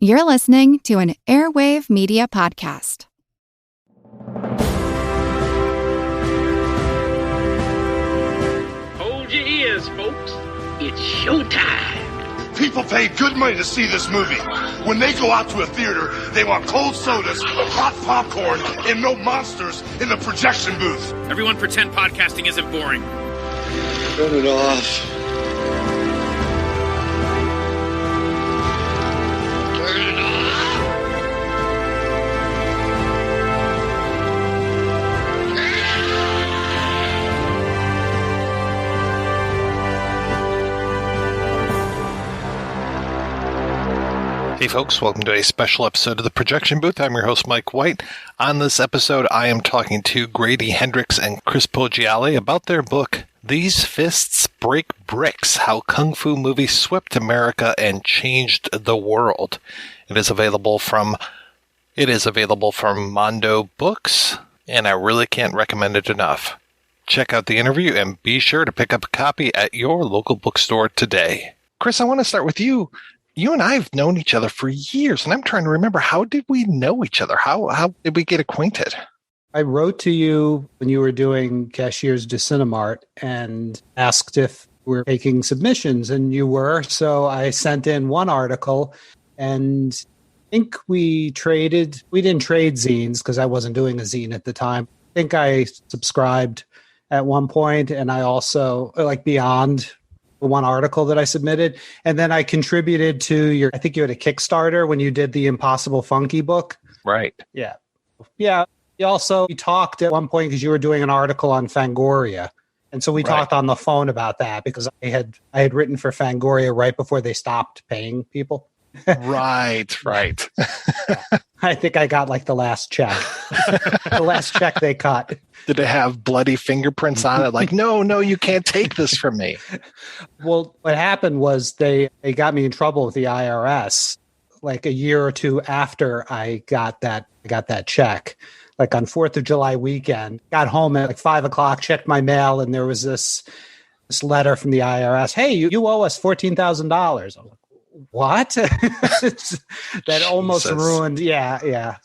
You're listening to an Airwave Media Podcast. Hold your ears, folks. It's showtime. People pay good money to see this movie. When they go out to a theater, they want cold sodas, hot popcorn, and no monsters in the projection booth. Everyone pretend podcasting isn't boring. Turn it off. Turn it off. Hey folks, welcome to a special episode of The Projection Booth. I'm your host, Mike White. On this episode, I am talking to Grady, Hendrix, and Chris Poggiali about their book, These Fists Break Bricks, How Kung Fu Movies Swept America and Changed the World. It is available from Mondo Books, and I really can't recommend it enough. Check out the interview and be sure to pick up a copy at your local bookstore today. Chris, I want to start with you. You and I have known each other for years, and I'm trying to remember, how did we know each other? How did we get acquainted? I wrote to you when you were doing Cashiers de Cinemart and asked if we were taking submissions, and you were. So I sent in one article, and I think we traded. We didn't trade zines because I wasn't doing a zine at the time. I think I subscribed at one point, and I also, like, beyond the one article that I submitted. And then I contributed to I think you had a Kickstarter when you did the Impossible Funky book. Right. Yeah. Yeah. We talked at one point because you were doing an article on Fangoria. And so we talked on the phone about that because I had written for Fangoria right before they stopped paying people. Right. I think I got like the last check. The last check they cut. Did it have bloody fingerprints on it? Like, no, you can't take this from me. Well, what happened was they got me in trouble with the IRS like a year or two after I got that check. Like on 4th of July weekend, got home at like 5 o'clock, checked my mail, and there was this letter from the IRS. Hey, you owe us $14,000. I was like, what? That almost ruined. Yeah.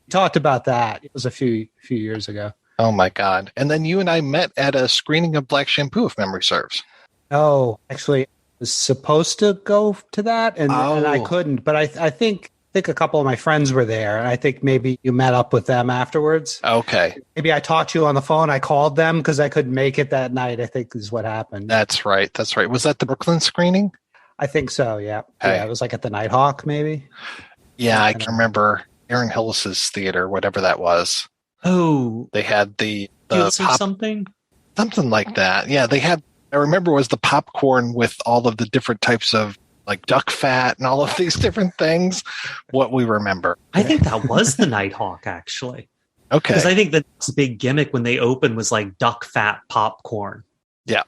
We talked about that. It was a few years ago. Oh my God. And then you and I met at a screening of Black Shampoo, if memory serves. Oh, actually, I was supposed to go to that and I couldn't, but I think a couple of my friends were there, and I think maybe you met up with them afterwards. Okay. Maybe I talked to you on the phone. I called them because I couldn't make it that night, I think is what happened. That's right. Was that the Brooklyn screening? I think so, yeah. Hey. Yeah, it was like at the Nighthawk, maybe. Yeah, I can remember Aaron Hillis's theater, whatever that was. Oh. They had the something like that. Yeah, I remember it was the popcorn with all of the different types of like duck fat and all of these different things. What we remember. I think that was the Nighthawk, actually. Okay. Because I think the big gimmick when they opened was like duck fat popcorn. Yeah.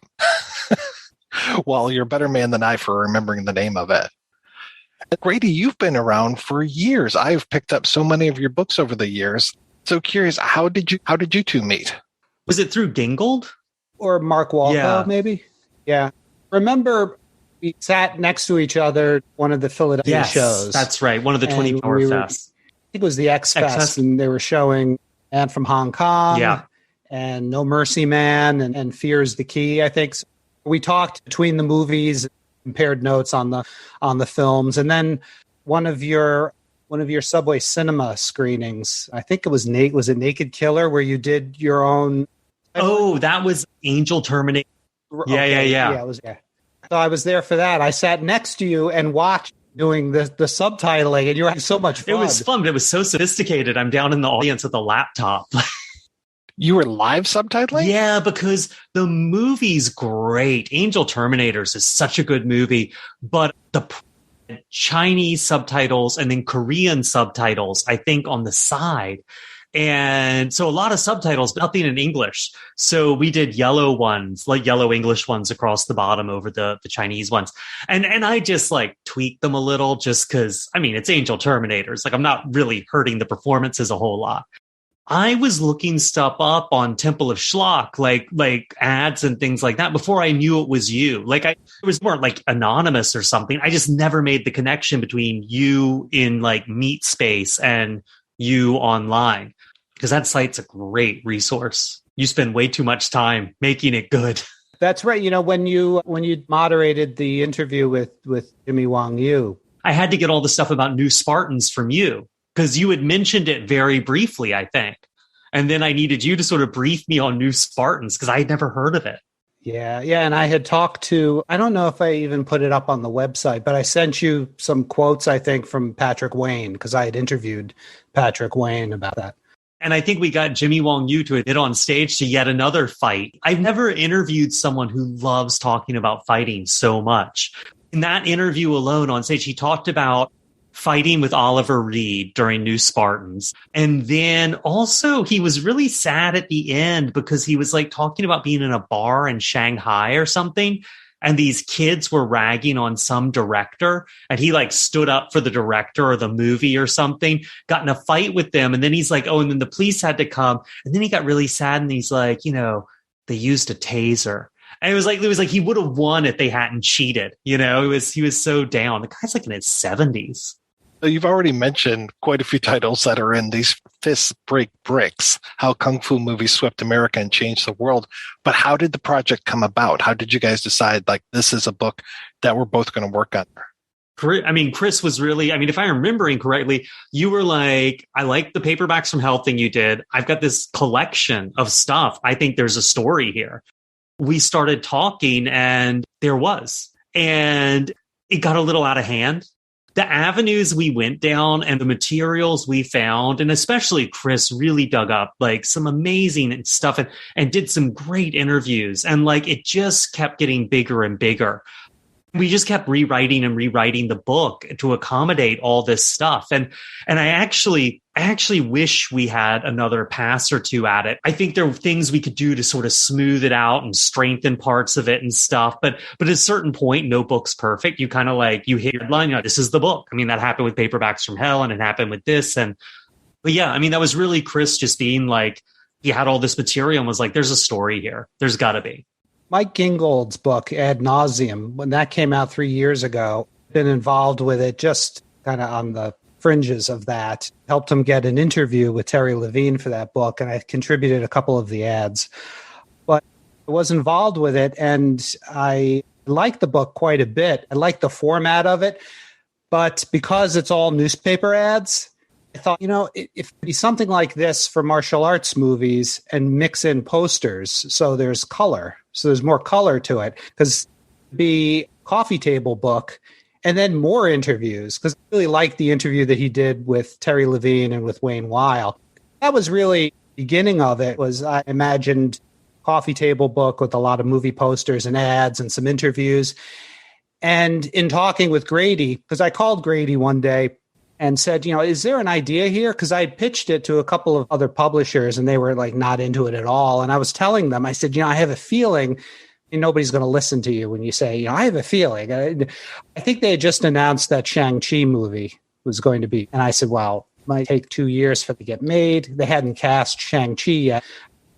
Well, you're a better man than I for remembering the name of it. Grady, you've been around for years. I've picked up so many of your books over the years. So curious, how did you two meet? Was it through Gingold? Or Mark Walpo, maybe? Yeah. Remember, we sat next to each other at one of the Philadelphia shows. That's right. One of the 24 fests. I think it was the X Fest, and they were showing Man from Hong Kong and No Mercy Man and Fear is the Key, I think. So we talked between the movies, compared notes on the films, and then one of your Subway Cinema screenings, I think it was Naked Killer, where you did your own. Oh, that was Angel Terminator. Yeah. It was. Yeah. So I was there for that. I sat next to you and watched doing the subtitling, and you were having so much fun. It was fun, but it was so sophisticated. I'm down in the audience with a laptop. You were live subtitling? Yeah, because the movie's great. Angel Terminators is such a good movie, but the Chinese subtitles and then Korean subtitles, I think, on the side. And so a lot of subtitles, but nothing in English. So we did yellow ones, like yellow English ones across the bottom over the Chinese ones. And I just like tweaked them a little just because, I mean, it's Angel Terminators. Like I'm not really hurting the performances a whole lot. I was looking stuff up on Temple of Schlock, like ads and things like that before I knew it was you. It was more like anonymous or something. I just never made the connection between you in like Meat Space and you online, because that site's a great resource. You spend way too much time making it good. That's right. You know, when you moderated the interview with Jimmy Wong Yu, I had to get all the stuff about New Spartans from you, because you had mentioned it very briefly, I think. And then I needed you to sort of brief me on New Spartans, because I had never heard of it. Yeah. And I had talked to, I don't know if I even put it up on the website, but I sent you some quotes, I think, from Patrick Wayne, because I had interviewed Patrick Wayne about that. And I think we got Jimmy Wong Yu to admit on stage to yet another fight. I've never interviewed someone who loves talking about fighting so much. In that interview alone on stage, he talked about fighting with Oliver Reed during New Spartans. And then also he was really sad at the end because he was like talking about being in a bar in Shanghai or something. And these kids were ragging on some director, and he like stood up for the director or the movie or something, got in a fight with them. And then he's like, oh, and then the police had to come. And then he got really sad. And he's like, you know, they used a taser. And it was like he would have won if they hadn't cheated. You know, he was so down. The guy's like in his 70s. You've already mentioned quite a few titles that are in these Fists Break Bricks, how Kung Fu movies swept America and changed the world. But how did the project come about? How did you guys decide, like, this is a book that we're both going to work on? I mean, Chris was really, I mean, if I'm remembering correctly, you were like, I like the Paperbacks from Hell thing you did. I've got this collection of stuff. I think there's a story here. We started talking and there was, and it got a little out of hand. The avenues we went down and the materials we found, and especially Chris really dug up like some amazing stuff and did some great interviews. And like, it just kept getting bigger and bigger. We just kept rewriting the book to accommodate all this stuff. And I actually wish we had another pass or two at it. I think there were things we could do to sort of smooth it out and strengthen parts of it and stuff. But at a certain point, no book's perfect. You kind of like, you hit your deadline, you know, this is the book. I mean, that happened with Paperbacks from Hell, and it happened with this. But yeah, I mean, that was really Chris just being like, he had all this material and was like, there's a story here. There's gotta be. Mike Gingold's book, Ad Nauseum, when that came out 3 years ago, been involved with it just kind of on the fringes of that. Helped him get an interview with Terry Levine for that book, and I contributed a couple of the ads. But I was involved with it, and I liked the book quite a bit. I liked the format of it, but because it's all newspaper ads, I thought, you know, if it'd be something like this for martial arts movies and mix in posters so there's color. So there's more color to it, because the coffee table book and then more interviews, because I really liked the interview that he did with Terry Levine and with Wayne Weil. That was really the beginning of it. Was I imagined coffee table book with a lot of movie posters and ads and some interviews. And in talking with Grady, because I called Grady one day and said, you know, is there an idea here? Because I pitched it to a couple of other publishers and they were like not into it at all. And I was telling them, I said, you know, I have a feeling nobody's going to listen to you when you say, you know, I have a feeling. I think they had just announced that Shang-Chi movie was going to be. And I said, well, it might take 2 years for it to get made. They hadn't cast Shang-Chi yet.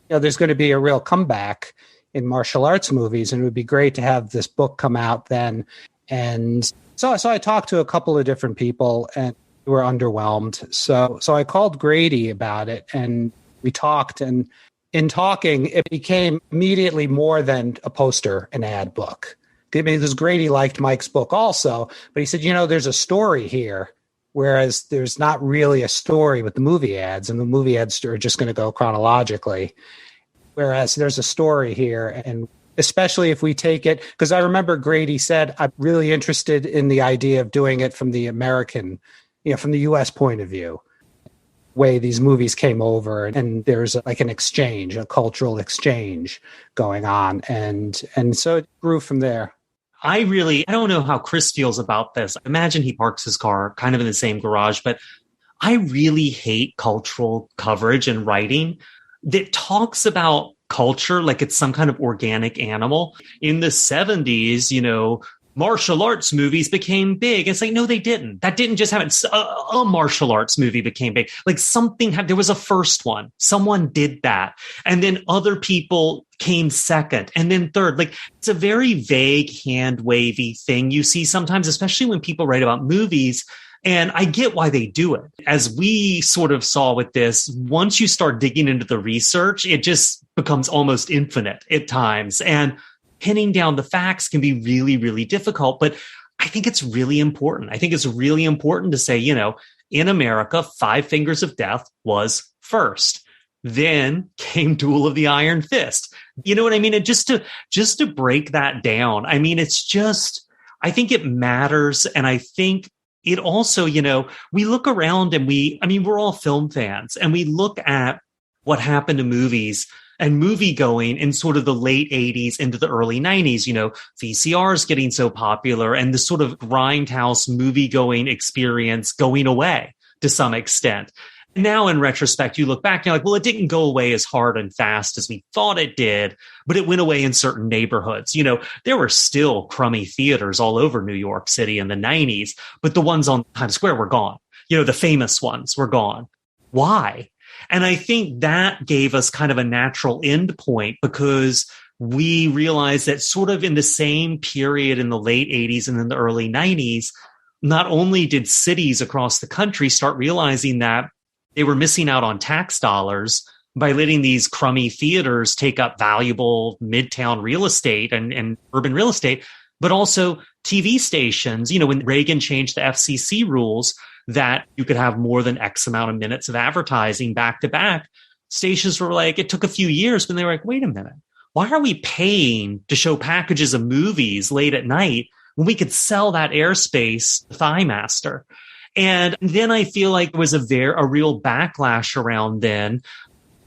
You know, there's going to be a real comeback in martial arts movies, and it would be great to have this book come out then. And so I talked to a couple of different people and were underwhelmed. So I called Grady about it, and we talked, and in talking, it became immediately more than a poster and ad book. I mean, because Grady liked Mike's book also, but he said, you know, there's a story here, whereas there's not really a story with the movie ads, and the movie ads are just going to go chronologically, whereas there's a story here. And especially if we take it, because I remember Grady said, I'm really interested in the idea of doing it from the American, you know, from the U.S. point of view, way these movies came over, and there's like an exchange, a cultural exchange going on. And so it grew from there. I don't know how Chris feels about this. I imagine he parks his car kind of in the same garage, but I really hate cultural coverage and writing that talks about culture like it's some kind of organic animal. In the 70s, you know, martial arts movies became big. It's like, no, they didn't. That didn't just happen. A martial arts movie became big. Like there was a first one. Someone did that. And then other people came second and then third. Like, it's a very vague, hand wavy thing you see sometimes, especially when people write about movies. And I get why they do it. As we sort of saw with this, once you start digging into the research, it just becomes almost infinite at times. And pinning down the facts can be really, really difficult. But I think it's really important. I think it's really important to say, in America, Five Fingers of Death was first. Then came Duel of the Iron Fist. You know what I mean? And just to break that down, I mean, I think it matters. And I think it also, we look around and we're all film fans, and we look at what happened to movies and movie going in sort of the late 80s into the early 90s, VCRs getting so popular and the sort of grindhouse movie going experience going away to some extent. Now, in retrospect, you look back and you're like, well, it didn't go away as hard and fast as we thought it did, but it went away in certain neighborhoods. There were still crummy theaters all over New York City in the 90s, but the ones on Times Square were gone. The famous ones were gone. Why? And I think that gave us kind of a natural end point, because we realized that sort of in the same period in the late 80s and in the early 90s, not only did cities across the country start realizing that they were missing out on tax dollars by letting these crummy theaters take up valuable midtown real estate and urban real estate, but also TV stations. When Reagan changed the FCC rules that you could have more than X amount of minutes of advertising back to back, stations were like, it took a few years, but they were like, wait a minute, why are we paying to show packages of movies late at night when we could sell that airspace to ThighMaster? And then I feel like there was a real backlash around then,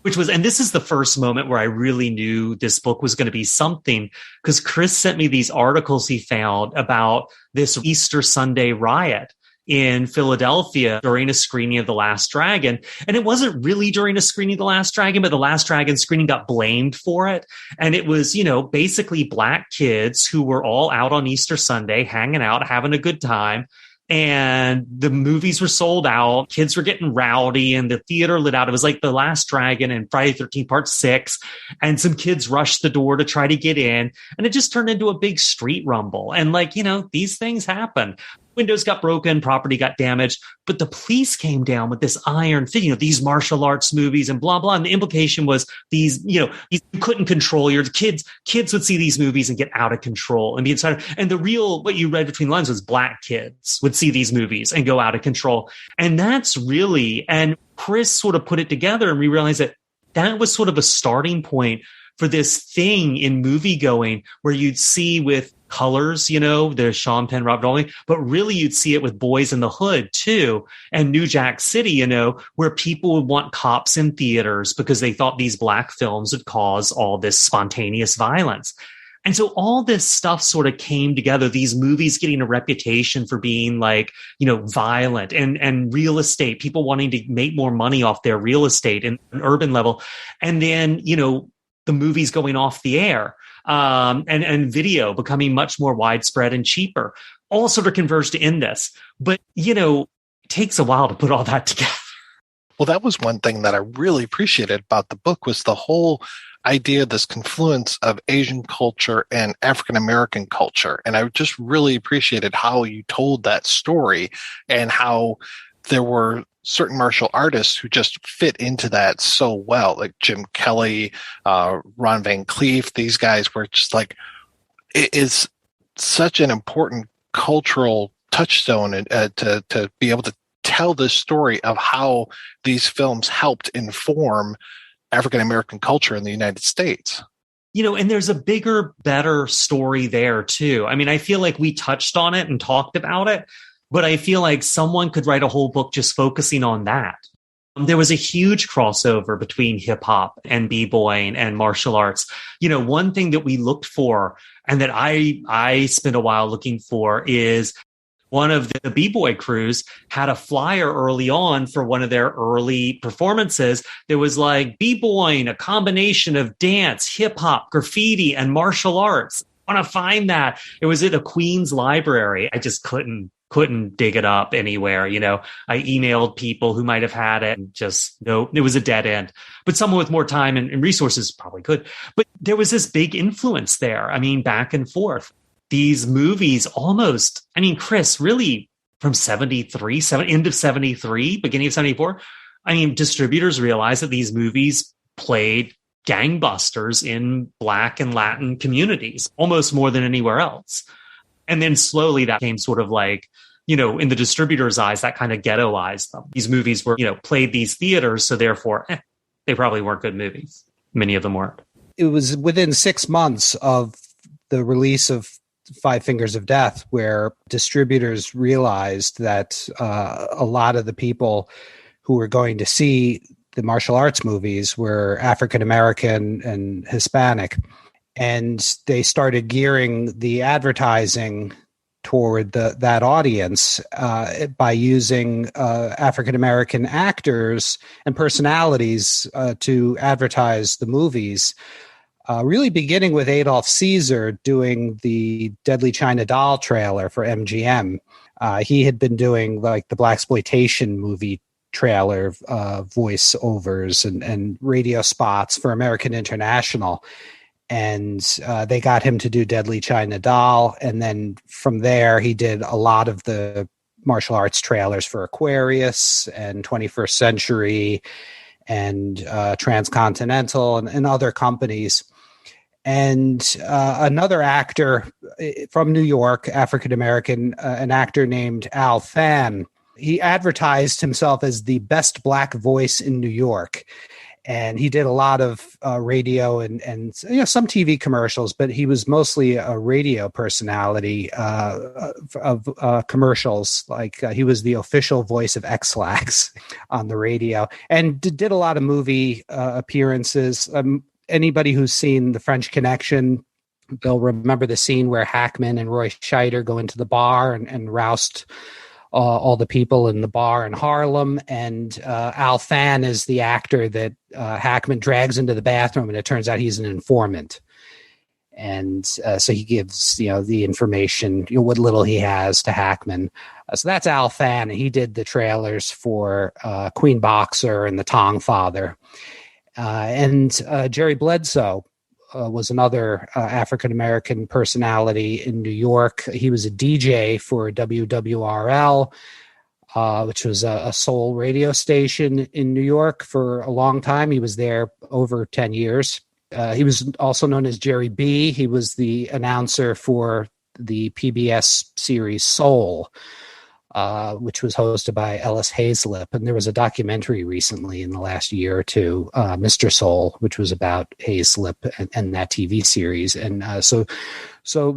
which was, and this is the first moment where I really knew this book was going to be something, because Chris sent me these articles he found about this Easter Sunday riot in Philadelphia during a screening of The Last Dragon. And it wasn't really during a screening of The Last Dragon, but The Last Dragon screening got blamed for it. And it was, basically Black kids who were all out on Easter Sunday, hanging out, having a good time. And the movies were sold out. Kids were getting rowdy and the theater lit out. It was like The Last Dragon and Friday the 13th Part 6. And some kids rushed the door to try to get in. And it just turned into a big street rumble. And these things happen. Windows got broken, property got damaged, but the police came down with this iron fist, these martial arts movies and blah, blah. And the implication was you couldn't control your kids. Kids would see these movies and get out of control and be inside. And what you read between the lines was Black kids would see these movies and go out of control. And that's really, and Chris sort of put it together, and we realized that was sort of a starting point for this thing in movie going where you'd see with colors, there's Sean Penn, Robert Dowling, but really you'd see it with Boys in the Hood too, and New Jack City, where people would want cops in theaters because they thought these Black films would cause all this spontaneous violence. And so all this stuff sort of came together, these movies getting a reputation for being violent and real estate, people wanting to make more money off their real estate in an urban level. And then, the movies going off the air. And video becoming much more widespread and cheaper, all sort of converged to end this. But, it takes a while to put all that together. Well, that was one thing that I really appreciated about the book, was the whole idea, this confluence of Asian culture and African American culture. And I just really appreciated how you told that story and how there were certain martial artists who just fit into that so well, like Jim Kelly, Ron Van Cleef. These guys were just it is such an important cultural touchstone to be able to tell this story of how these films helped inform African American culture in the United States. And there's a bigger, better story there too. I mean, I feel like we touched on it and talked about it, but I feel like someone could write a whole book just focusing on that. There was a huge crossover between hip hop and b-boying and martial arts. One thing that we looked for and that I spent a while looking for is one of the b-boy crews had a flyer early on for one of their early performances. There was b-boying, a combination of dance, hip hop, graffiti, and martial arts. want to find that. It was at a Queen's library. I just couldn't dig it up anywhere. I emailed people who might have had it and just, nope, it was a dead end. But someone with more time and resources probably could. But there was this big influence there. I mean, back and forth. These movies almost, Chris, really from 73, end of 73, beginning of 74, distributors realized that these movies played gangbusters in Black and Latin communities, almost more than anywhere else. And then slowly that came sort of like, in the distributor's eyes, that kind of ghettoized them. These movies were, played these theaters, so therefore, they probably weren't good movies. Many of them weren't. It was within 6 months of the release of Five Fingers of Death where distributors realized that a lot of the people who were going to see the martial arts movies were African American and Hispanic. And they started gearing the advertising toward that audience by using African American actors and personalities to advertise the movies. Really beginning with Adolph Caesar doing the Deadly China Doll trailer for MGM. He had been doing like the blaxploitation movie trailer voiceovers and radio spots for American International. And they got him to do Deadly China Doll. And then from there, he did a lot of the martial arts trailers for Aquarius and 21st Century and Transcontinental and other companies. And another actor from New York, African-American, an actor named Al Than, he advertised himself as the best black voice in New York. And he did a lot of radio and some TV commercials, but he was mostly a radio personality of commercials. Like he was the official voice of X-Lax on the radio, and did a lot of movie appearances. Anybody who's seen The French Connection, they'll remember the scene where Hackman and Roy Scheider go into the bar and roust all the people in the bar in Harlem. And Al Than is the actor that Hackman drags into the bathroom, and it turns out he's an informant. And so he gives, the information, what little he has to Hackman. So that's Al Than. He did the trailers for Queen Boxer and The Tong Father. And Jerry Bledsoe was another African-American personality in New York. He was a DJ for WWRL, which was a soul radio station in New York for a long time. He was there over 10 years. He was also known as Jerry B. He was the announcer for the PBS series Soul, which was hosted by Ellis Hazlip. And there was a documentary recently in the last year or two, Mr. Soul, which was about Hazlip and that TV series. And so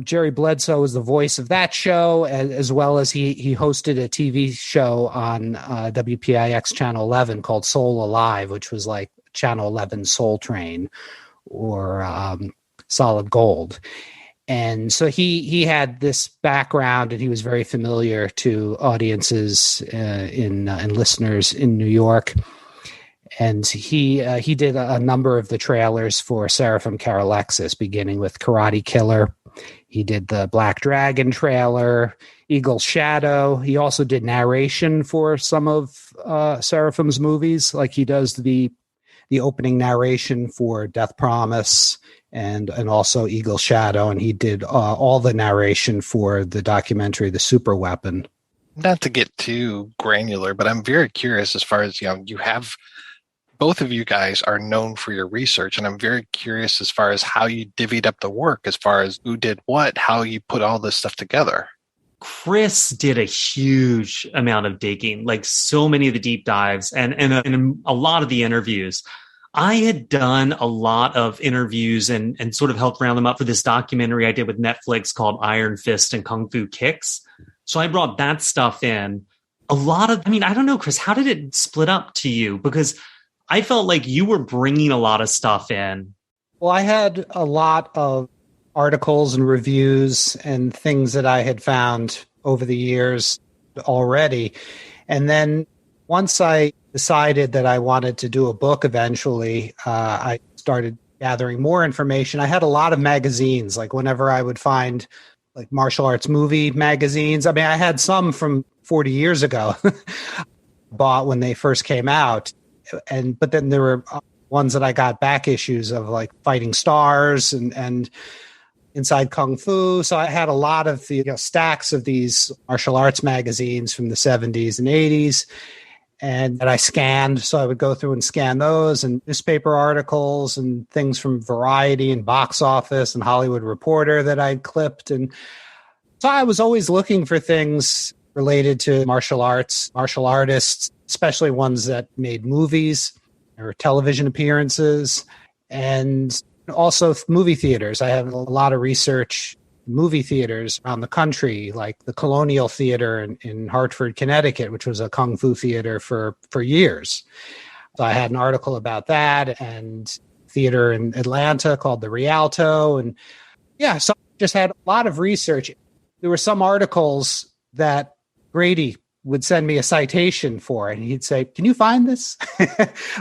Jerry Bledsoe was the voice of that show, as well as he hosted a TV show on WPIX Channel 11 called Soul Alive, which was like Channel 11 Soul Train or Solid Gold. And so he had this background, and he was very familiar to audiences and listeners in New York. And he did a number of the trailers for Seraphim Caralexis, beginning with Karate Killer. He did the Black Dragon trailer, Eagle's Shadow. He also did narration for some of Seraphim's movies, like he does the opening narration for Death Promise and also Eagle's Shadow, and he did all the narration for the documentary The Super Weapon. Not to get too granular, but I'm very curious as far as, you have, both of you guys are known for your research, and I'm very curious as far as how you divvied up the work, as far as who did what, how you put all this stuff together. Chris did a huge amount of digging, like so many of the deep dives and a lot of the interviews. I had done a lot of interviews and sort of helped round them up for this documentary I did with Netflix called Iron Fist and Kung Fu Kicks. So I brought that stuff in. A lot of, I don't know, Chris, how did it split up to you? Because I felt like you were bringing a lot of stuff in. Well, I had a lot of articles and reviews and things that I had found over the years already. And then once I decided that I wanted to do a book eventually, I started gathering more information. I had a lot of magazines, like whenever I would find like martial arts movie magazines. I mean, I had some from 40 years ago, bought when they first came out. But then there were ones that I got back issues of, like Fighting Stars and Inside Kung Fu. So I had a lot of the stacks of these martial arts magazines from the 70s and 80s. And that I scanned. So I would go through and scan those, and newspaper articles and things from Variety and Box Office and Hollywood Reporter that I'd clipped. And so I was always looking for things related to martial arts, martial artists, especially ones that made movies or television appearances, and also movie theaters. I have a lot of research movie theaters around the country, like the Colonial Theater in Hartford, Connecticut, which was a kung fu theater for years. So I had an article about that, and theater in Atlanta called the Rialto. And yeah, so I just had a lot of research. There were some articles that Grady would send me a citation for, and he'd say, "Can you find this?"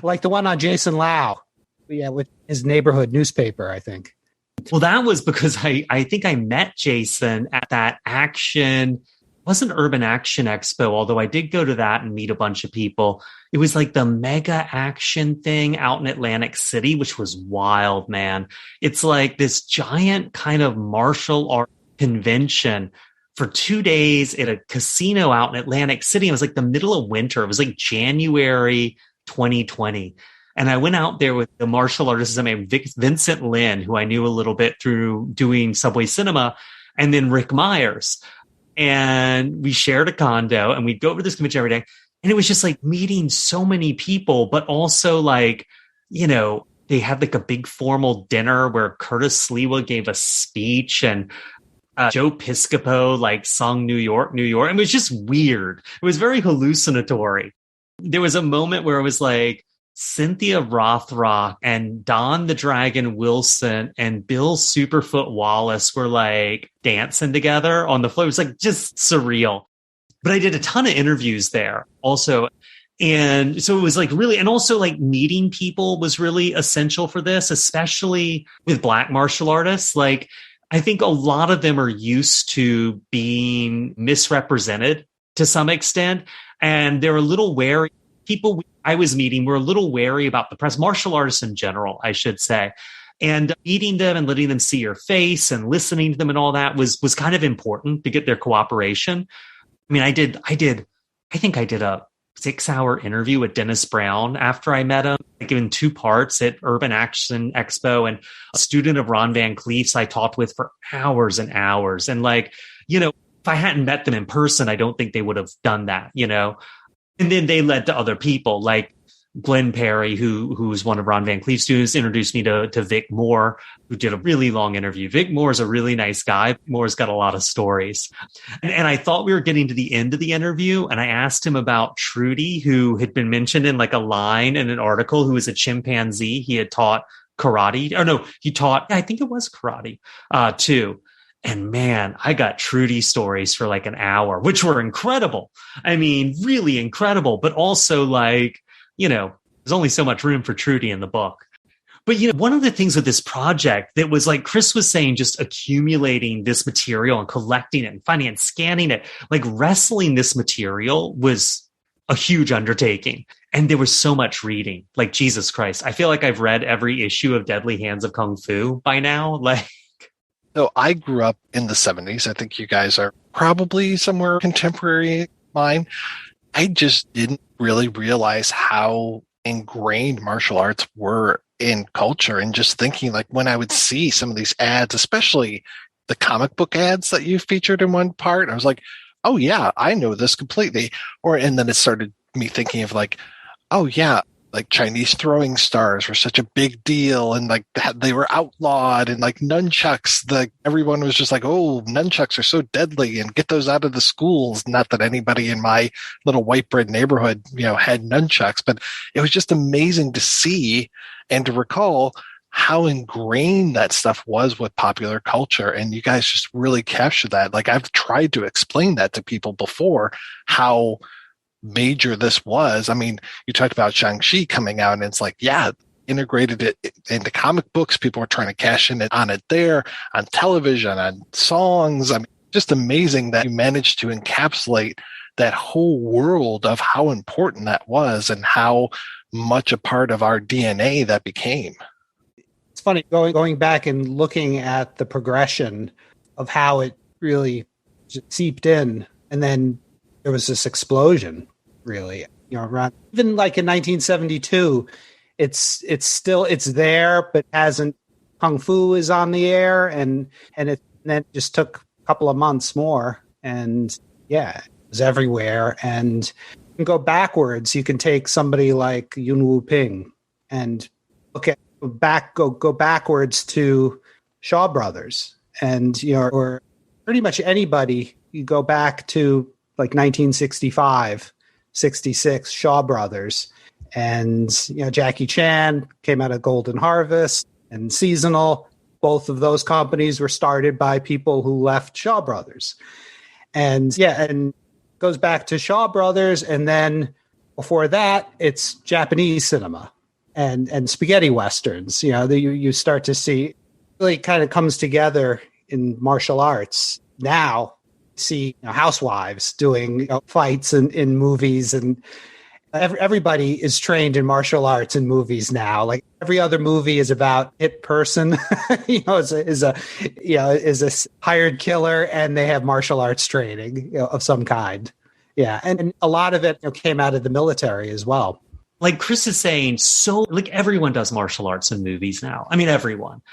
Like the one on Jason Lau, with his neighborhood newspaper, I think. Well, that was because I think I met Jason at that wasn't Urban Action Expo, although I did go to that and meet a bunch of people. It was like the Mega Action thing out in Atlantic City, which was wild, man. It's like this giant kind of martial art convention for 2 days at a casino out in Atlantic City. It was like the middle of winter. It was like January 2020. And I went out there with the martial artist named Vincent Lin, who I knew a little bit through doing Subway Cinema, and then Rick Myers. And we shared a condo, and we'd go over to this convention every day. And it was just like meeting so many people, but also like, they had like a big formal dinner where Curtis Sliwa gave a speech, and Joe Piscopo like sung New York, New York. It was just weird. It was very hallucinatory. There was a moment where it was like, Cynthia Rothrock and Don the Dragon Wilson and Bill Superfoot Wallace were like dancing together on the floor. It was like just surreal. But I did a ton of interviews there also. And so it was like really, and also like meeting people was really essential for this, especially with Black martial artists. Like, I think a lot of them are used to being misrepresented to some extent, and they're a little wary. People I was meeting were a little wary about the press, martial artists in general, I should say. And meeting them and letting them see your face and listening to them and all that was kind of important to get their cooperation. I mean, I think I did a 6-hour interview with Dennis Brown after I met him, like in 2 parts at Urban Action Expo, and a student of Ron Van Cleef's I talked with for hours and hours. And like, if I hadn't met them in person, I don't think they would have done that, And then they led to other people like Glenn Perry, who's one of Ron Van Cleef's students, introduced me to Vic Moore, who did a really long interview. Vic Moore is a really nice guy. Moore's got a lot of stories. And I thought we were getting to the end of the interview, and I asked him about Trudy, who had been mentioned in like a line in an article, who was a chimpanzee. He had taught karate. Or no, he taught, I think it was karate too. And man, I got Trudy stories for like an hour, which were incredible. I mean, really incredible, but also like, there's only so much room for Trudy in the book. But, one of the things with this project that was like Chris was saying, just accumulating this material and collecting it and finding and scanning it, like wrestling this material was a huge undertaking. And there was so much reading, like Jesus Christ. I feel like I've read every issue of Deadly Hands of Kung Fu by now. So I grew up in the 70s. I think you guys are probably somewhere contemporary mine. I just didn't really realize how ingrained martial arts were in culture, and just thinking like when I would see some of these ads, especially the comic book ads that you featured in one part, I was like, oh yeah, I know this completely. And then it started me thinking of like, oh yeah, like Chinese throwing stars were such a big deal, and like they were outlawed, and like nunchucks, everyone was just like, oh, nunchucks are so deadly and get those out of the schools. Not that anybody in my little white bread neighborhood, had nunchucks, but it was just amazing to see and to recall how ingrained that stuff was with popular culture. And you guys just really captured that. Like I've tried to explain that to people before, how major this was. I mean, you talked about Shang-Chi coming out, and it's like, yeah, integrated it into comic books. People were trying to cash in on it there, on television, on songs. I mean, just amazing that you managed to encapsulate that whole world of how important that was and how much a part of our DNA that became. It's funny going back and looking at the progression of how it really just seeped in, and then there was this explosion, really. Around even like in 1972, it's there, but hasn't. Kung Fu is on the air, and then just took a couple of months more, and yeah, it was everywhere. And you can go backwards. You can take somebody like Yun Wu Ping and go backwards to Shaw Brothers, and or pretty much anybody. You go back to like 1965, 66, Shaw Brothers, and Jackie Chan came out of Golden Harvest and Seasonal. Both of those companies were started by people who left Shaw Brothers, and goes back to Shaw Brothers, and then before that, it's Japanese cinema and spaghetti westerns. You start to see really kind of comes together in martial arts now. See housewives doing fights in movies, and everybody is trained in martial arts in movies now. Like every other movie is about hit person, is a hired killer, and they have martial arts training of some kind. Yeah, and a lot of it came out of the military as well. Like Chris is saying, so like everyone does martial arts in movies now. I mean, everyone.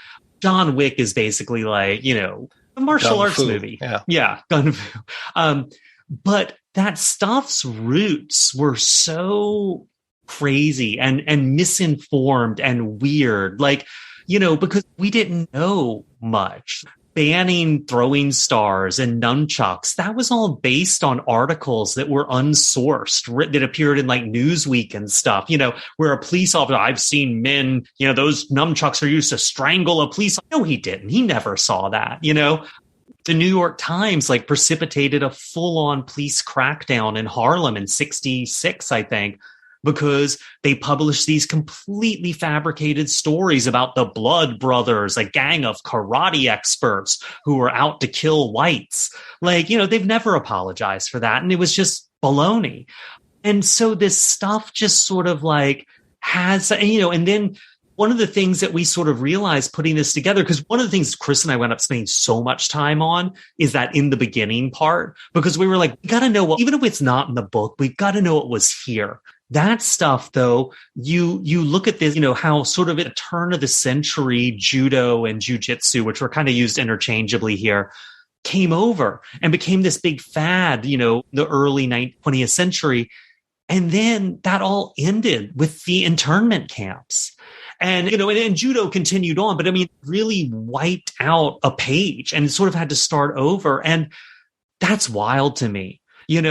John Wick is basically like a martial arts movie. Yeah, Gun Fu. But that stuff's roots were so crazy and misinformed and weird. Like, because we didn't know much. Banning throwing stars and nunchucks, that was all based on articles that were unsourced, that appeared in like Newsweek and stuff, where a police officer, I've seen men, those nunchucks are used to strangle a police. No, he didn't. He never saw that, The New York Times like precipitated a full-on police crackdown in Harlem in 66, I think, because they published these completely fabricated stories about the Blood Brothers, a gang of karate experts who were out to kill whites. Like, they've never apologized for that. And it was just baloney. And so this stuff just sort of like has, and then one of the things that we sort of realized putting this together, because one of the things Chris and I went up spending so much time on is that in the beginning part, because we were like, we got to know even if it's not in the book, we've got to know what was here. That stuff, though, you look at this, how sort of at the turn of the century, judo and jujitsu, which were kind of used interchangeably here, came over and became this big fad, the early 20th century. And then that all ended with the internment camps. And, and judo continued on, but I mean, really wiped out a page and sort of had to start over. And that's wild to me. You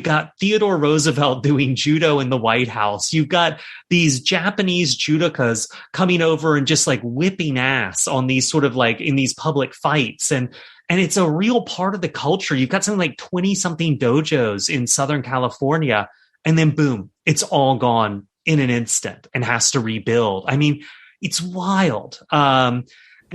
got Theodore Roosevelt doing judo in the White House. You've got these Japanese judokas coming over and just like whipping ass on these sort of like in these public fights. And it's a real part of the culture. You've got something like 20 something dojos in Southern California, and then boom, it's all gone in an instant and has to rebuild. I mean, it's wild. And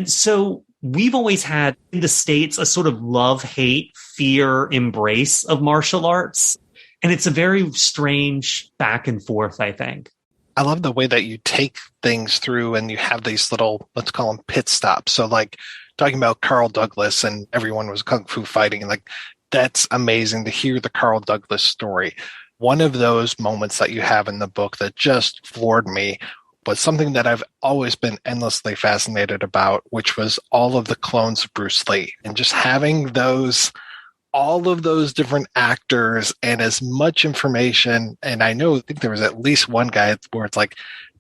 so we've always had in the States a sort of love, hate, fear, embrace of martial arts. And it's a very strange back and forth, I think. I love the way that you take things through and you have these little, let's call them pit stops. So like talking about Carl Douglas and everyone was kung fu fighting, and like that's amazing to hear the Carl Douglas story. One of those moments that you have in the book that just floored me was something that I've always been endlessly fascinated about, which was all of the clones of Bruce Lee and just having all of those different actors and as much information. And I think there was at least one guy where it's like,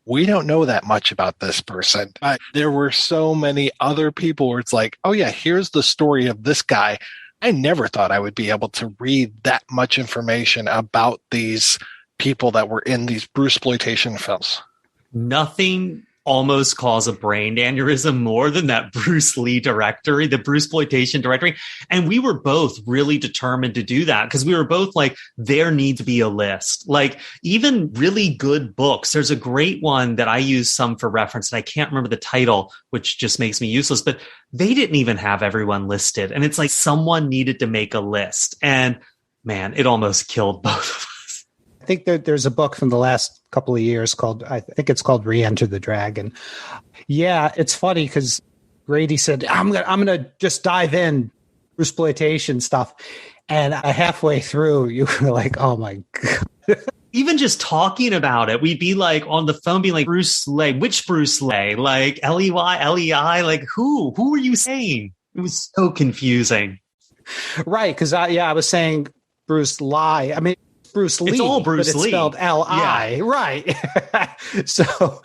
we don't know that much about this person. There were so many other people where it's like, oh yeah, here's the story of this guy. I never thought I would be able to read that much information about these people that were in these Bruceploitation films. Nothing almost cause a brain aneurysm more than that Bruce Lee directory, the Bruceploitation directory. And we were both really determined to do that because we were both like, there needs to be a list. Like even really good books. There's a great one that I use some for reference, and I can't remember the title, which just makes me useless, but they didn't even have everyone listed. And it's like someone needed to make a list. And man, it almost killed both of us. I think there's a book from the last couple of years I think it's called Re-Enter the Dragon. Yeah, it's funny because Grady said, I'm gonna just dive in Bruceploitation stuff. And halfway through, you were like, oh my God. Even just talking about it, we'd be like on the phone being like, Bruce Ley, which Bruce Ley? Like Ley, Lei, like who are you saying? It was so confusing. Right, because I was saying Bruce Lie. I mean, Bruce Lee. It's all Bruce but it's Lee. spelled L-I. Yeah. Right. So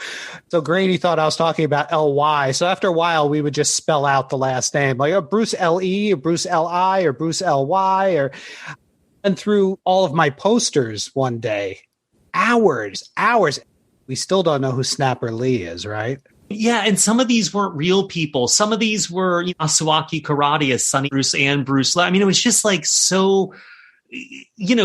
Grady thought I was talking about L-Y. So after a while, we would just spell out the last name. Like Bruce L-E or Bruce L-I or Bruce L-Y. And through all of my posters one day, hours. We still don't know who Snapper Lee is, right? Yeah, and some of these weren't real people. Some of these were Asuaki Karate as Sonny Bruce and Bruce Lee. I mean, it was just like so...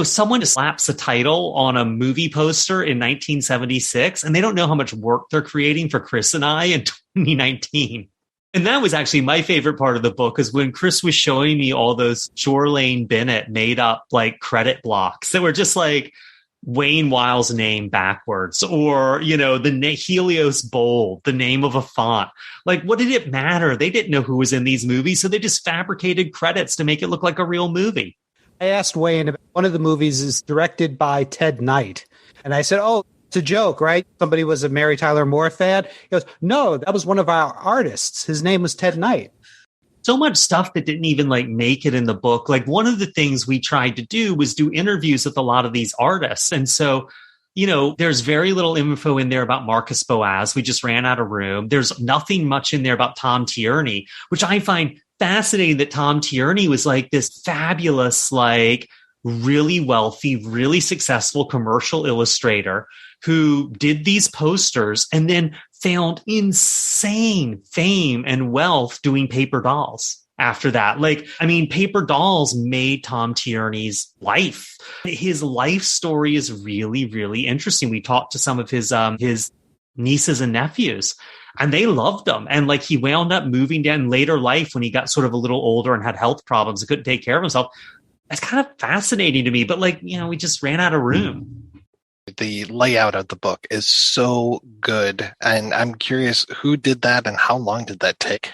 someone just slaps a title on a movie poster in 1976 and they don't know how much work they're creating for Chris and I in 2019. And that was actually my favorite part of the book is when Chris was showing me all those Jorlane Bennett made up like credit blocks that were just like Wayne Wiles' name backwards or, the Helios Bold, the name of a font. Like, what did it matter? They didn't know who was in these movies. So they just fabricated credits to make it look like a real movie. I asked Wayne, one of the movies is directed by Ted Knight. And I said, oh, it's a joke, right? Somebody was a Mary Tyler Moore fan. He goes, no, that was one of our artists. His name was Ted Knight. So much stuff that didn't even like make it in the book. Like one of the things we tried to do was do interviews with a lot of these artists. And so, there's very little info in there about Marcus Boaz. We just ran out of room. There's nothing much in there about Tom Tierney, which I find fascinating that Tom Tierney was like this fabulous, like really wealthy, really successful commercial illustrator who did these posters and then found insane fame and wealth doing paper dolls after that. Like, I mean, paper dolls made Tom Tierney's life. His life story is really, really interesting. We talked to some of his nieces and nephews. And they loved him. And like he wound up moving down in later life when he got sort of a little older and had health problems and couldn't take care of himself. That's kind of fascinating to me. But like, we just ran out of room. The layout of the book is so good. And I'm curious who did that and how long did that take?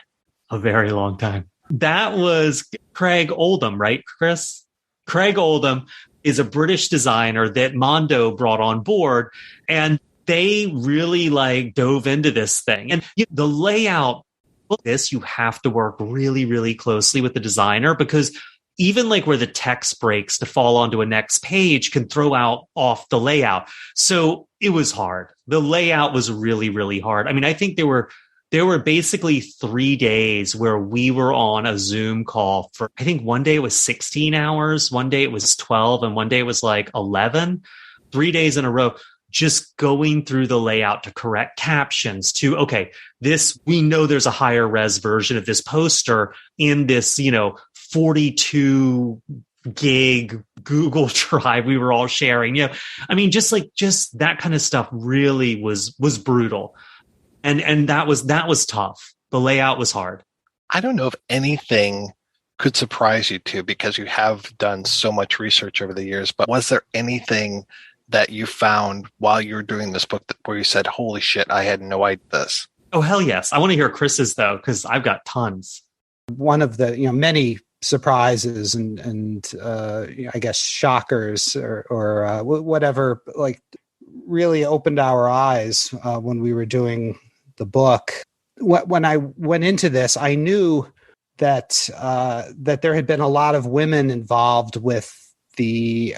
A very long time. That was Craig Oldham, right, Chris? Craig Oldham is a British designer that Mondo brought on board. And they really like dove into this thing. And the layout of this, you have to work really, really closely with the designer because even like where the text breaks to fall onto a next page can throw out off the layout. So it was hard. The layout was really, really hard. I mean, I think there were basically 3 days where we were on a Zoom call for, I think one day it was 16 hours, one day it was 12, and one day it was like 11, 3 days in a row. Just going through the layout to correct captions to, okay, we know there's a higher res version of this poster in this, 42 gig Google Drive we were all sharing. I mean, just that kind of stuff really was brutal. And that was tough. The layout was hard. I don't know if anything could surprise you too, because you have done so much research over the years, but was there anything that you found while you were doing this book where you said, holy shit, I had no idea this? Oh, hell yes. I want to hear Chris's though, because I've got tons. One of the, many surprises and I guess shockers or whatever, like really opened our eyes when we were doing the book. When I went into this, I knew that there had been a lot of women involved with the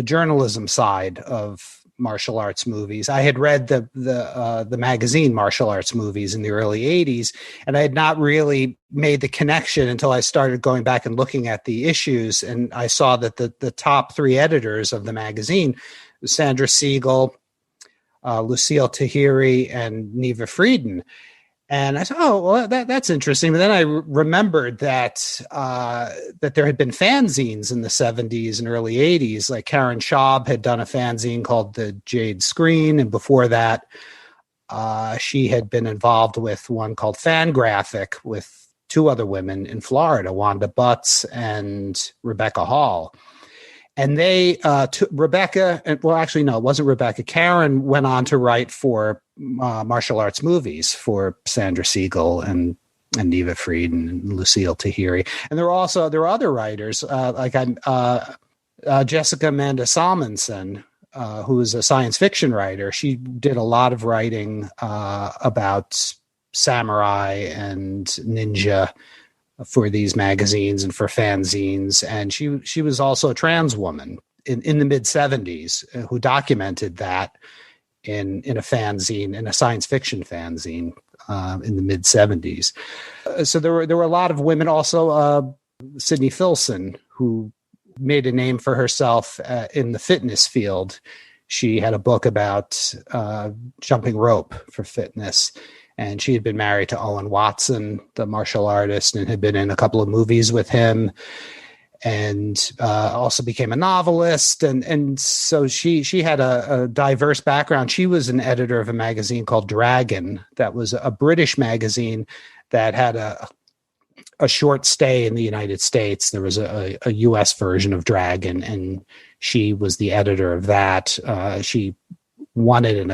journalism side of martial arts movies. I had read the magazine Martial Arts Movies in the early 80s, and I had not really made the connection until I started going back and looking at the issues, and I saw that the top 3 editors of the magazine, Sandra Siegel, Lucille Tahiri and Neva Frieden. And I thought, oh, well, that's interesting. But then I remembered that that there had been fanzines in the 70s and early 80s. Like Karen Schaub had done a fanzine called The Jade Screen. And before that, she had been involved with one called Fangraphic with two other women in Florida, Wanda Butts and Rebecca Hall. And they, Rebecca, well, actually, no, it wasn't Rebecca. Karen went on to write for martial arts movies for Sandra Siegel and Neva Frieden and Lucille Tahiri. And there were other writers, like Jessica Amanda Salmonson, who is a science fiction writer. She did a lot of writing about samurai and ninja for these magazines and for fanzines. And she was also a trans woman in the mid-70s who documented that in a fanzine, in a science fiction fanzine in the mid-70s. So there were a lot of women. Also, Sydney Filson, who made a name for herself in the fitness field. She had a book about jumping rope for fitness. And she had been married to Owen Watson, the martial artist, and had been in a couple of movies with him, and also became a novelist. And so she had a diverse background. She was an editor of a magazine called Dragon, that was a British magazine that had a short stay in the United States. There was a U.S. version of Dragon, and she was the editor of that. She won it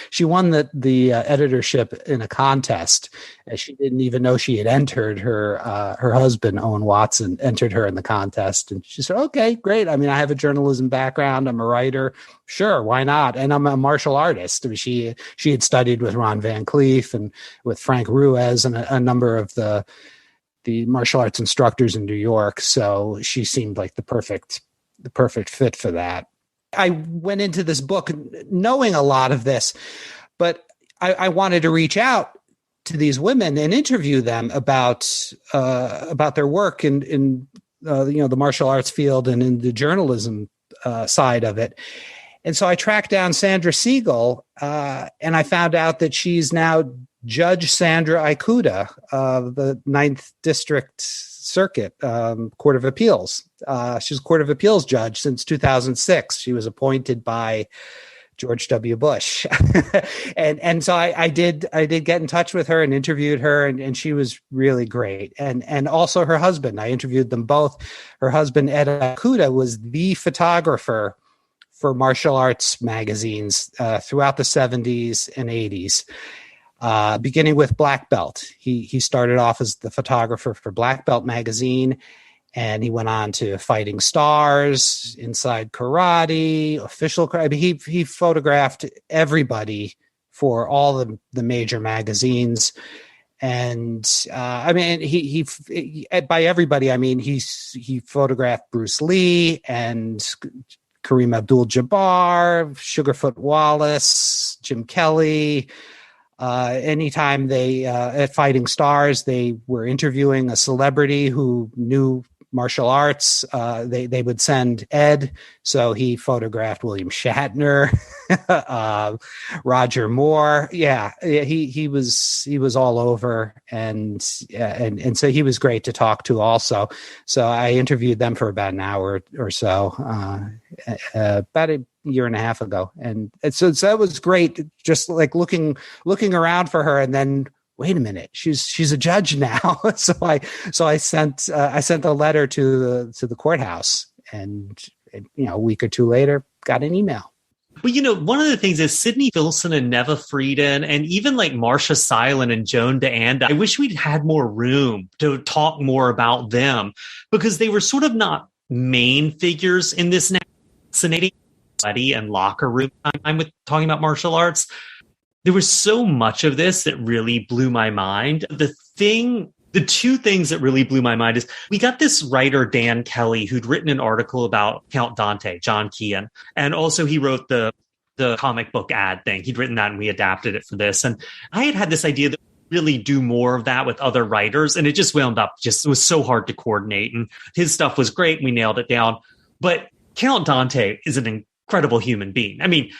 she won the editorship in a contest. She didn't even know she had entered. Her husband, Owen Watson, entered her in the contest, and she said, "Okay, great. I mean, I have a journalism background. I'm a writer. Sure, why not? And I'm a martial artist." I mean, she had studied with Ron Van Cleef and with Frank Ruiz and a number of the martial arts instructors in New York. So she seemed like the perfect fit for that. I went into this book knowing a lot of this, but I wanted to reach out to these women and interview them about their work in the martial arts field and in the journalism side of it. And so I tracked down Sandra Siegel, and I found out that she's now Judge Sandra Ikuda of the 9th District Circuit Court of Appeals. She's a Court of Appeals judge since 2006. She was appointed by George W. Bush. and so I did get in touch with her and interviewed her, and she was really great. And also her husband, I interviewed them both. Her husband, Ed Ikuda, was the photographer for martial arts magazines throughout the 70s and 80s. Beginning with Black Belt. He started off as the photographer for Black Belt magazine, and he went on to Fighting Stars, Inside Karate, Official Karate. I mean, he photographed everybody for all the major magazines. And I mean, he by everybody, I mean, he photographed Bruce Lee and Kareem Abdul-Jabbar, Sugarfoot Wallace, Jim Kelly. Anytime they at Fighting Stars, they were interviewing a celebrity who knew martial arts, they would send Ed. So he photographed William Shatner, Roger Moore. Yeah, he was all over, and so he was great to talk to also. So I interviewed them for about an hour or so, about a year and a half ago, and so that was great. Just like looking around for her, and then wait a minute, she's a judge now. so I sent a letter to the courthouse, and a week or two later, got an email. Well, one of the things is Sydney Filson and Neva Frieden, and even like Marcia Silent and Joan DeAnda. I wish we'd had more room to talk more about them, because they were sort of not main figures in this fascinating study and locker room time with talking about martial arts. There was so much of this that really blew my mind. The two things that really blew my mind is we got this writer, Dan Kelly, who'd written an article about Count Dante, John Keane. And also he wrote the comic book ad thing. He'd written that and we adapted it for this. And I had this idea that we really do more of that with other writers. And it just wound up it was so hard to coordinate. And his stuff was great. We nailed it down. But Count Dante is an incredible human being. I mean,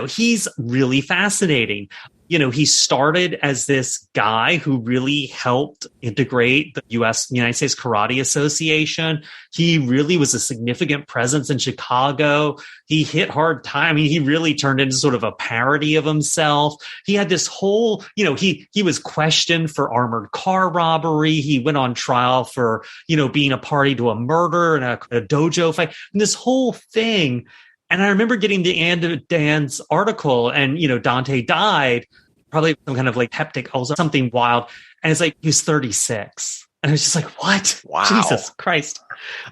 he's really fascinating. He started as this guy who really helped integrate the United States Karate Association. He really was a significant presence in Chicago. He hit hard time. I mean, he really turned into sort of a parody of himself. He had this whole, he was questioned for armored car robbery. He went on trial for, being a party to a murder and a dojo fight. And this whole thing. And I remember getting the end of Dan's article and, Dante died, probably some kind of like heptic ulcer, something wild. And it's like, he was 36. And I was just like, what? Wow. Jesus Christ.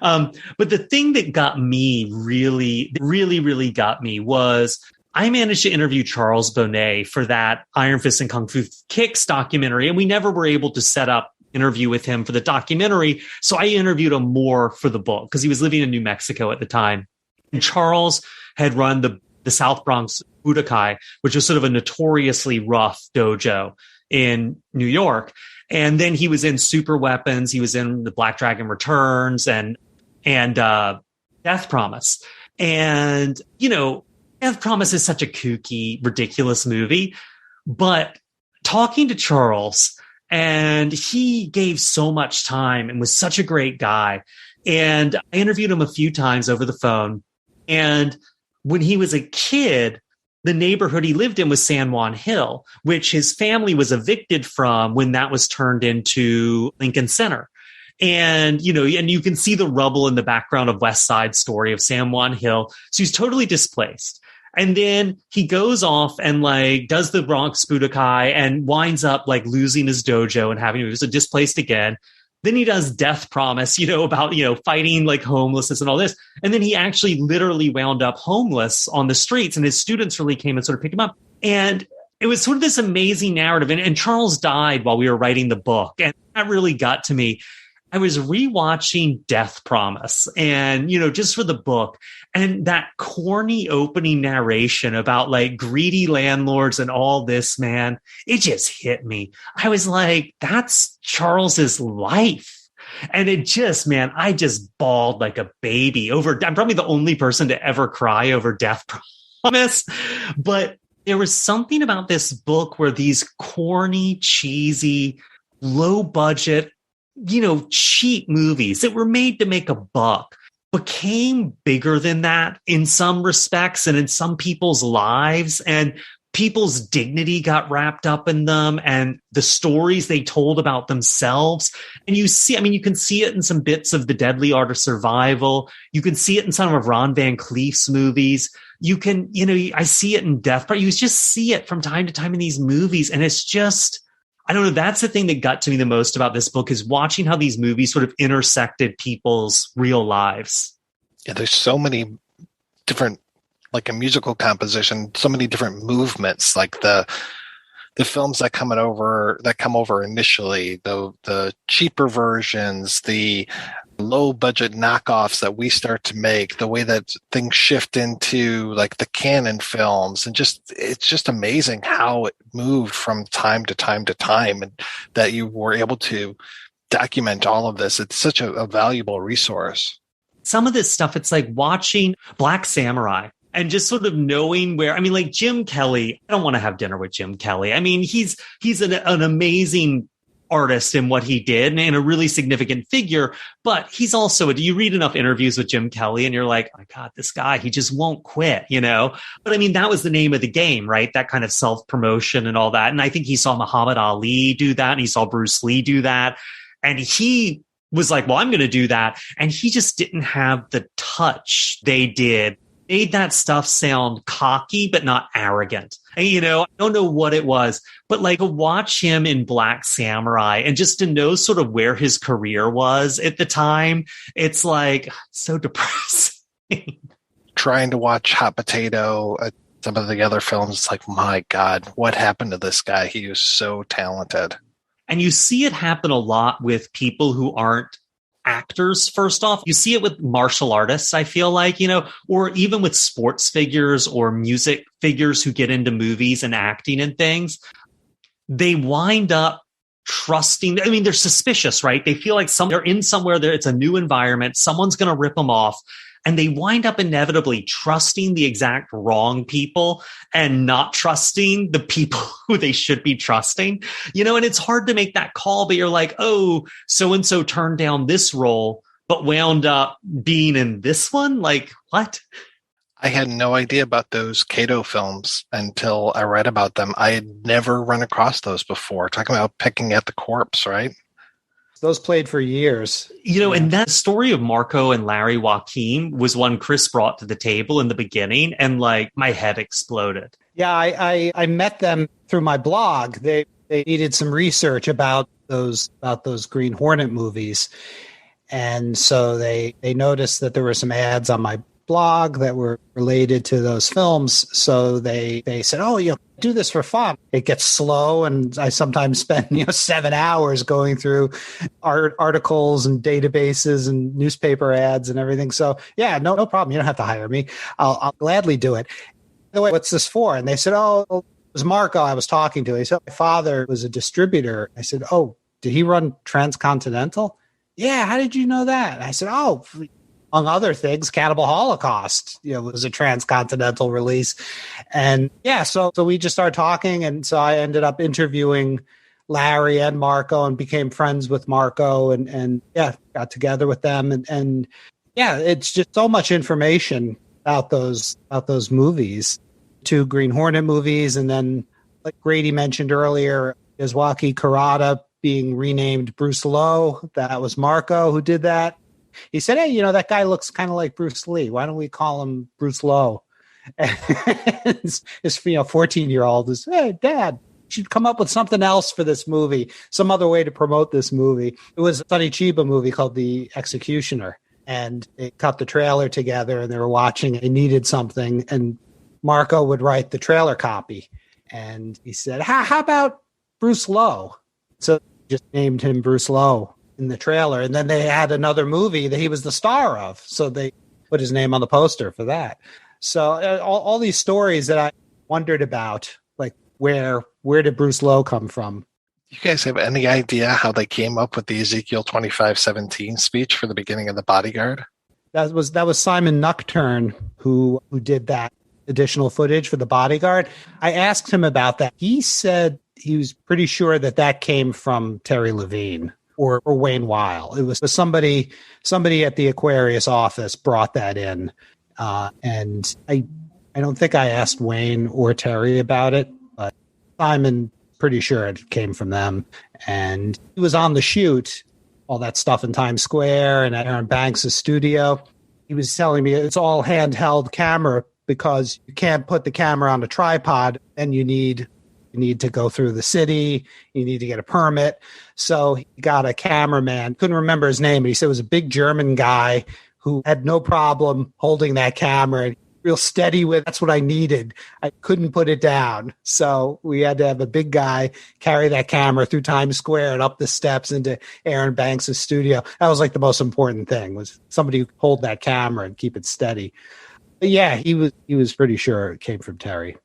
But the thing that got me really got me was I managed to interview Charles Bonnet for that Iron Fist and Kung Fu Kicks documentary. And we never were able to set up interview with him for the documentary. So I interviewed him more for the book because he was living in New Mexico at the time. And Charles had run the South Bronx Budokai, which was sort of a notoriously rough dojo in New York. And then he was in Super Weapons. He was in the Black Dragon Returns and Death Promise. And, Death Promise is such a kooky, ridiculous movie. But talking to Charles, and he gave so much time and was such a great guy. And I interviewed him a few times over the phone. And when he was a kid, the neighborhood he lived in was San Juan Hill, which his family was evicted from when that was turned into Lincoln Center. And, and you can see the rubble in the background of West Side Story of San Juan Hill. So he's totally displaced. And then he goes off and does the Bronx Budokai and winds up losing his dojo and having, he was displaced again. Then he does Death Promise, about, fighting homelessness and all this. And then he actually literally wound up homeless on the streets, and his students really came and sort of picked him up. And it was sort of this amazing narrative. And Charles died while we were writing the book. And that really got to me. I was rewatching Death Promise and, just for the book, and that corny opening narration about greedy landlords and all this, man, it just hit me. I was like, that's Charles's life. And it just, man, I just bawled like a baby I'm probably the only person to ever cry over Death Promise, but there was something about this book where these corny, cheesy, low budget, cheap movies that were made to make a buck became bigger than that in some respects and in some people's lives, and people's dignity got wrapped up in them and the stories they told about themselves. And you can see it in some bits of The Deadly Art of Survival. You can see it in some of Ron Van Cleef's movies. I see it in Death Party. You just see it from time to time in these movies. And it's just, I don't know. That's the thing that got to me the most about this book, is watching how these movies sort of intersected people's real lives. Yeah, there's so many different, a musical composition, so many different movements, the films that come over initially, the cheaper versions, the low budget knockoffs that we start to make, the way that things shift into the canon films, and it's just amazing how it moved from time to time to time, and that you were able to document all of this. It's such a valuable resource. Some of this stuff, it's like watching Black Samurai and just sort of knowing where, Jim Kelly, I don't want to have dinner with Jim Kelly. He's an amazing artist in what he did and a really significant figure, but he's also, you read enough interviews with Jim Kelly and you're like, oh my God, this guy, he just won't quit, But that was the name of the game, right? That kind of self-promotion and all that. And I think he saw Muhammad Ali do that, and he saw Bruce Lee do that. And he was like, well, I'm going to do that. And he just didn't have the touch they did. Made that stuff sound cocky, but not arrogant. And, I don't know what it was, but to watch him in Black Samurai and just to know sort of where his career was at the time, it's so depressing. Trying to watch Hot Potato, some of the other films, it's like, my God, what happened to this guy? He was so talented. And you see it happen a lot with people who aren't actors. First off, you see it with martial artists, I feel like, or even with sports figures or music figures who get into movies and acting and things. They wind up trusting. They're suspicious, right? They feel like they're in somewhere there. It's a new environment. Someone's going to rip them off. and they wind up inevitably trusting the exact wrong people and not trusting the people who they should be trusting, and it's hard to make that call, but you're like, oh, so-and-so turned down this role, but wound up being in this one? Like, what? I had no idea about those Cato films until I read about them. I had never run across those before. Talking about picking at the corpse, right? Those played for years. And that story of Marco and Larry Joaquin was one Chris brought to the table in the beginning, and like my head exploded. Yeah, I met them through my blog. They needed some research about those Green Hornet movies. And so they noticed that there were some ads on my blog that were related to those films. So they said, oh, do this for fun. It gets slow. And I sometimes spend, 7 hours going through articles and databases and newspaper ads and everything. So yeah, no problem. You don't have to hire me. I'll gladly do it. By the way, what's this for? And they said, oh, it was Marco I was talking to. He said, my father was a distributor. I said, oh, did he run Transcontinental? Yeah. How did you know that? I said, oh, among other things, Cannibal Holocaust, was a Transcontinental release. And yeah, so we just started talking. And so I ended up interviewing Larry and Marco and became friends with Marco and got together with them. And yeah, it's just so much information about those movies, 2 Green Hornet movies. And then like Grady mentioned earlier, Yasuaki Kurata being renamed Bruce Lowe. That was Marco who did that. He said, hey, that guy looks kind of like Bruce Lee. Why don't we call him Bruce Lowe? His 14-year-old is, hey, Dad, you should come up with something else for this movie, some other way to promote this movie. It was a Sonny Chiba movie called The Executioner. And they cut the trailer together and they were watching it. They needed something. And Marco would write the trailer copy. And he said, how about Bruce Lowe? So just named him Bruce Lowe in the trailer. And then they had another movie that he was the star of. So they put his name on the poster for that. So all these stories that I wondered about, like where did Bruce Lowe come from? You guys have any idea how they came up with the Ezekiel 25:17 speech for the beginning of The Bodyguard? That was Simon Nocturne who did that additional footage for The Bodyguard. I asked him about that. He said he was pretty sure that came from Terry Levine. Or Wayne Weil. It was somebody at the Aquarius office brought that in. And I don't think I asked Wayne or Terry about it, but Simon, pretty sure it came from them. And he was on the shoot, all that stuff in Times Square and at Aaron Banks' studio. He was telling me it's all handheld camera because you can't put the camera on a tripod and you need to go through the city. You need to get a permit. So he got a cameraman, couldn't remember his name, but he said it was a big German guy who had no problem holding that camera and real steady with, that's what I needed. I couldn't put it down. So we had to have a big guy carry that camera through Times Square and up the steps into Aaron Banks' studio. That was like the most important thing, was somebody who hold that camera and keep it steady. But yeah, he was pretty sure it came from Terry.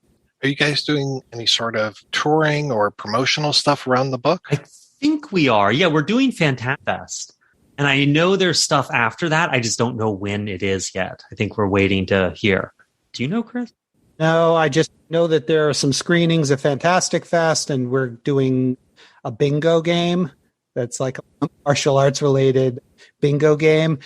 Are you guys doing any sort of touring or promotional stuff around the book? I think we are. Yeah, we're doing FantaFest. And I know there's stuff after that. I just don't know when it is yet. I think we're waiting to hear. Do you know, Chris? No, I just know that there are some screenings at Fantastic Fest, and we're doing a bingo game that's like a martial arts related bingo game.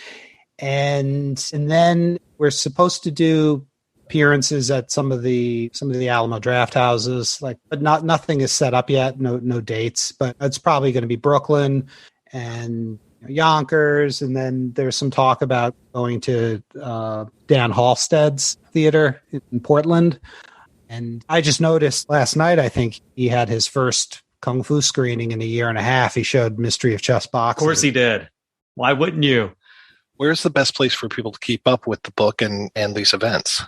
And then we're supposed to do appearances at some of the Alamo draft houses, but nothing is set up yet. No dates, but it's probably going to be Brooklyn and Yonkers. And then there's some talk about going to Dan Halstead's theater in Portland. And I just noticed last night, I think he had his first Kung Fu screening in a year and a half. He showed Mystery of Chess Boxing. Of course he did. Why wouldn't you? Where's the best place for people to keep up with the book and these events?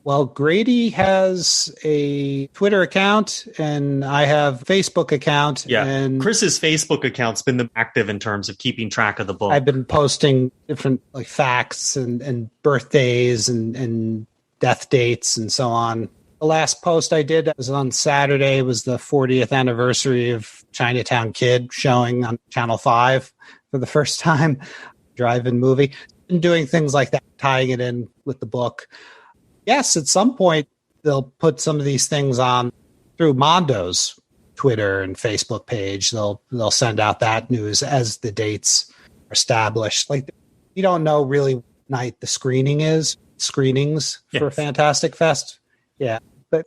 Well, Grady has a Twitter account and I have a Facebook account. Yeah, and Chris's Facebook account's been the active in terms of keeping track of the book. I've been posting different facts and birthdays and death dates and so on. The last post I did was on Saturday. It was the 40th anniversary of Chinatown Kid showing on Channel 5 for the first time. Drive-in movie. been doing things like that, tying it in with the book. Yes, at some point they'll put some of these things on through Mondo's Twitter and Facebook page. They'll send out that news as the dates are established. Like, you don't know really what night the screenings for Fantastic Fest. Yeah. But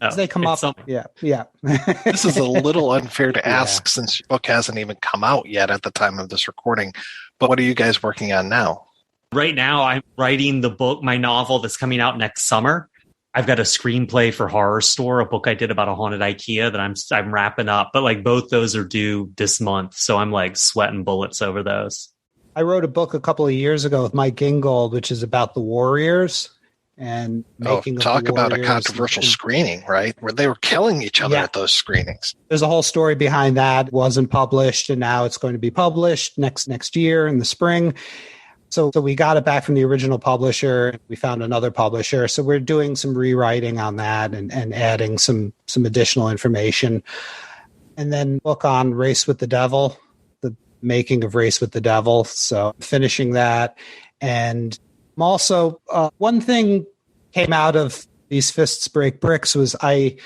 as they come up, yeah. This is a little unfair to ask since your book hasn't even come out yet at the time of this recording. But what are you guys working on now? Right now, I'm writing the book, my novel that's coming out next summer. I've got a screenplay for Horror Store, a book I did about a haunted IKEA that I'm wrapping up. But like both those are due this month, so I'm like sweating bullets over those. I wrote a book a couple of years ago with Mike Gingold, which is about the Warriors and making. Talk about a controversial screening, right? Where they were killing each other at those screenings. There's a whole story behind that. It wasn't published, and now it's going to be published next year in the spring. So we got it back from the original publisher. We found another publisher. So we're doing some rewriting on that and adding some additional information. And then book on Race with the Devil, the making of Race with the Devil. So finishing that. And I'm also, one thing came out of These Fists Break Bricks was I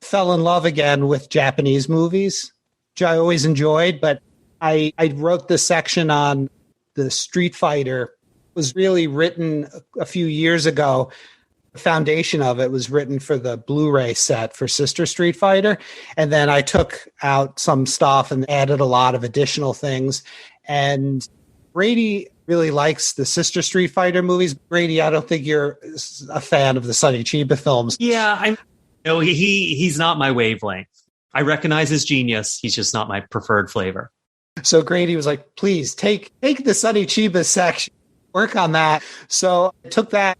fell in love again with Japanese movies, which I always enjoyed. But I wrote this section on the Street Fighter. Was really written a few years ago. The foundation of it was written for the Blu-ray set for Sister Street Fighter. And then I took out some stuff and added a lot of additional things. And Grady really likes the Sister Street Fighter movies. Grady, I don't think you're a fan of the Sonny Chiba films. Yeah, he's not my wavelength. I recognize his genius. He's just not my preferred flavor. So Grady was like, please take the Sonny Chiba section, work on that. So I took that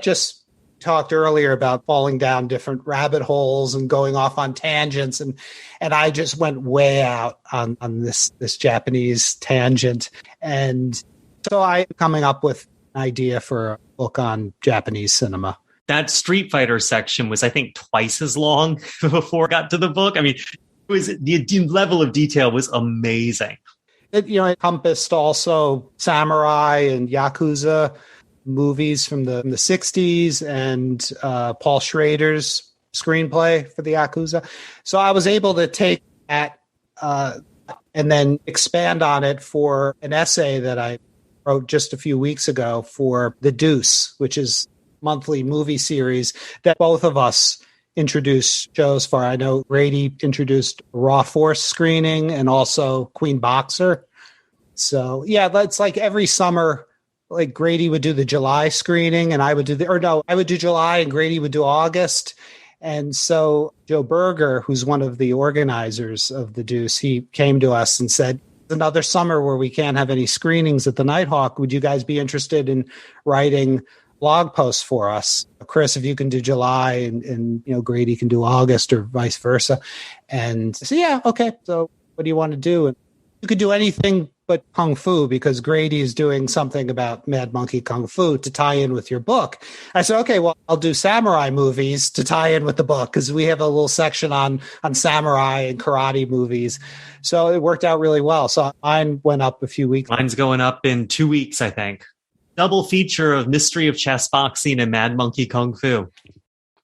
just talked earlier about falling down different rabbit holes and going off on tangents. And I just went way out on this Japanese tangent. And so I'm coming up with an idea for a book on Japanese cinema. That Street Fighter section was, I think, twice as long before I got to the book. I mean, the level of detail was amazing. It encompassed also samurai and Yakuza movies from the 60s and Paul Schrader's screenplay for the Yakuza. So I was able to take that and then expand on it for an essay that I wrote just a few weeks ago for The Deuce, which is a monthly movie series that both of us introduced shows for. I know Grady introduced Raw Force screening and also Queen Boxer. So yeah, that's like every summer, like Grady would do the July screening and I would do I would do July and Grady would do August. And so Joe Berger, who's one of the organizers of The Deuce, he came to us and said, another summer where we can't have any screenings at the Nighthawk. Would you guys be interested in writing blog posts for us? Chris, if you can do July and Grady can do August or vice versa. And I said, yeah, okay. So what do you want to do? And you could do anything but Kung Fu because Grady is doing something about Mad Monkey Kung Fu to tie in with your book. I said, okay, well, I'll do samurai movies to tie in with the book because we have a little section on samurai and karate movies. So it worked out really well. So mine went up a few weeks. Mine's going up in 2 weeks, I think. Double feature of Mystery of Chess Boxing and Mad Monkey Kung Fu.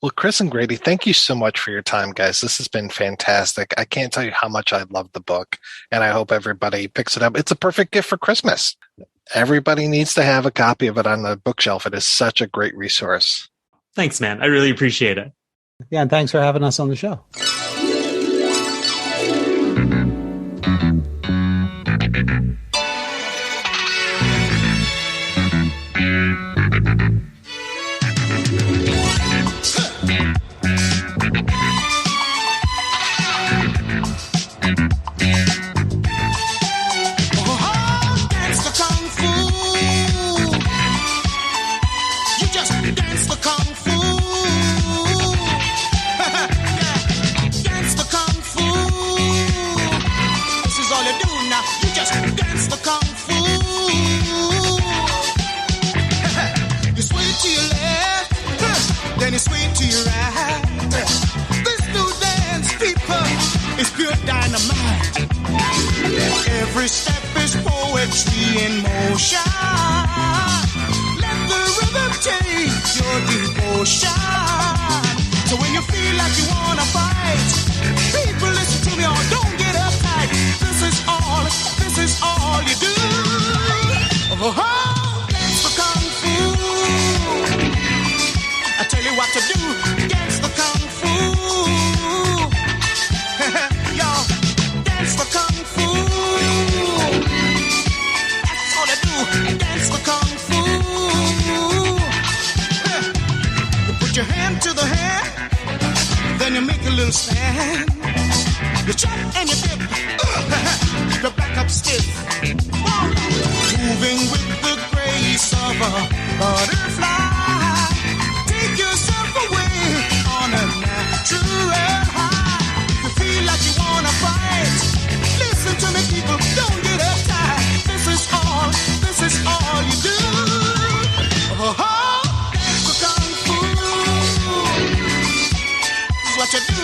Well, Chris and Grady, thank you so much for your time, guys. This has been fantastic. I can't tell you how much I love the book, and I hope everybody picks it up. It's a perfect gift for Christmas. Everybody needs to have a copy of it on the bookshelf. It is such a great resource. Thanks, man. I really appreciate it. Yeah, and thanks for having us on the show. Then it's swing to your right. This new dance, people, is pure dynamite. Every step is forward. poetry in motion. Let the rhythm take your devotion. So when you feel like you wanna fight, people listen to me or don't get uptight. This is all you do. Oh, dance the kung fu. I tell you what to do, dance the kung fu. Y'all, dance the kung fu. That's all I do, dance the kung fu. You put your hand to the hand, then you make a little stand. You jump and you dip, you back up stiff. Moving with the grace of a butterfly. Take yourself away on a natural high. If you feel like you wanna fight, listen to me people, don't get uptight. This is all you do. Oh, dance the kung fu. This is what you do.